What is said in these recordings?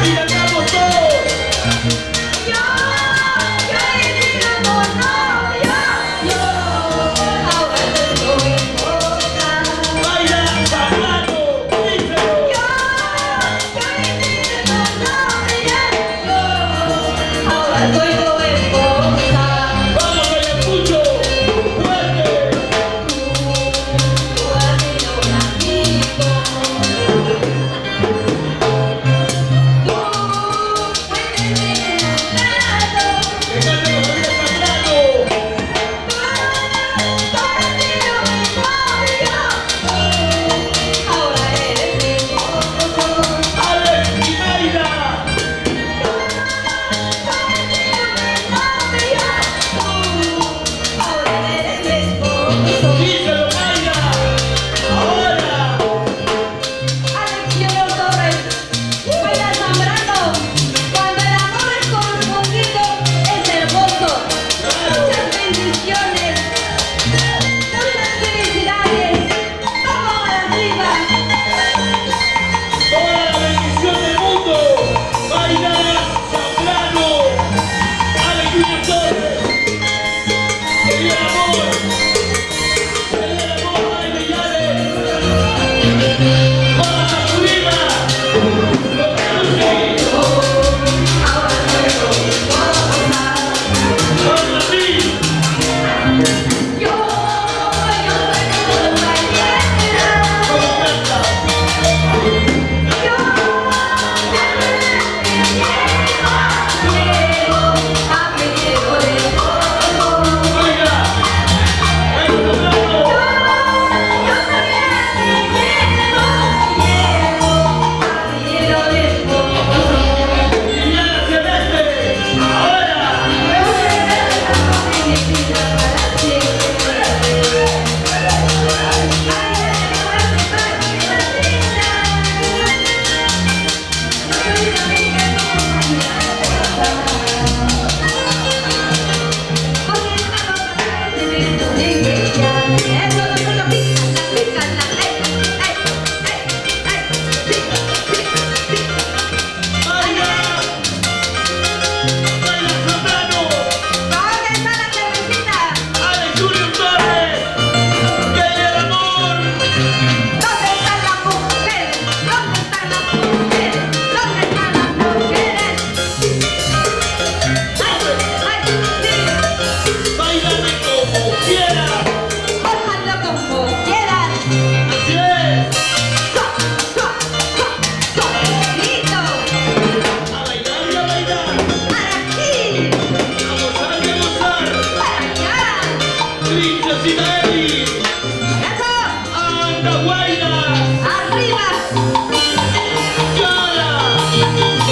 Y ganamos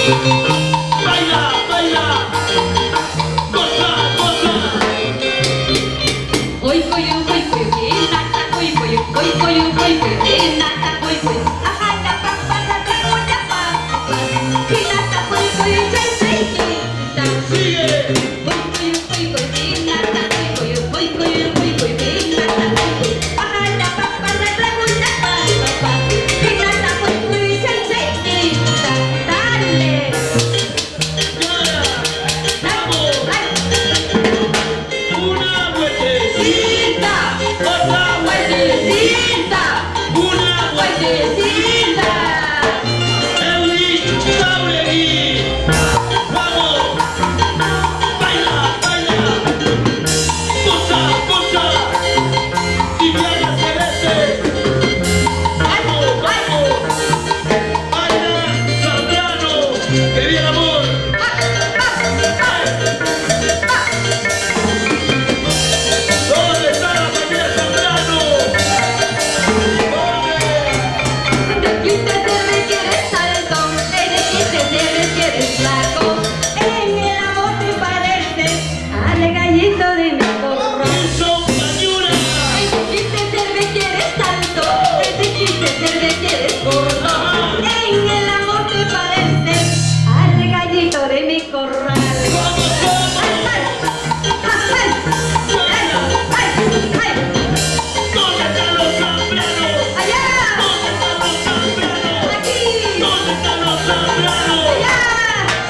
Baila, baila, goza, goza. Hoy coyo, nata, hoy nata, hoy, ajá, la papa, la trago, la papa, nata, hoy, cha, Sigue. nata, ajá, la papa, la trago, la papa, nata, hoy, dale, Vamos. Una vueltecita, otra vueltecita, una vueltecita. Eury Jauregui. Vamos. Baila, baila. Goza, goza. Viviana Celeste. Vamos, vamos. Baila, Zambrano. Que viene el amor. ¿Dónde está la familia Zambrano? ¿Dónde? de que usted se requiere salto, de que usted se requiere flaco, en el amor te parece al gallito de mi corro. Eso, Mañura. De que usted se requiere salto, de que usted se requiere gordo, en el amor te parece al gallito de mi corral. ¿Cómo, cómo? ¿Dónde están los Zambranos? ¡Allá! ¿Dónde están los Zambranos? ¡Aquí! ¿Dónde están los Zambranos? ¡Allá!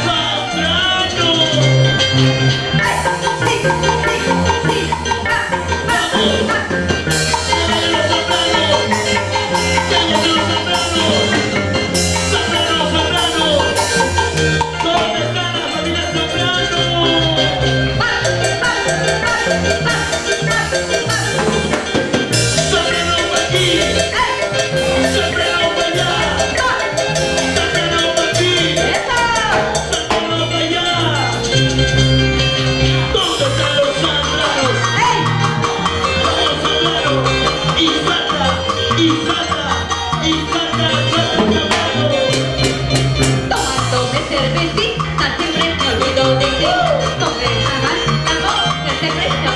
¡Zambrano! ¡Sí! ¡Llévale los Zambranos! ¡Llévale los Zambranos! ¡Zambrano, Zambrano! ¿Dónde está la familia Zambrano? ¡Zambrano pa' aquí! ¡Zambrano pa' allá! ¡Zambrano pa' aquí! ¡Zambrano pa' allá! ¿Dónde están los Zambranos? ¡Vamos, Zambrano! ¡Y salta! ¡Y salta! ¡Y salta! ¡Salta, Zambrano! Tomándome cervecita, siempre me olvido de ti. Con el jamás, la boca, siempre me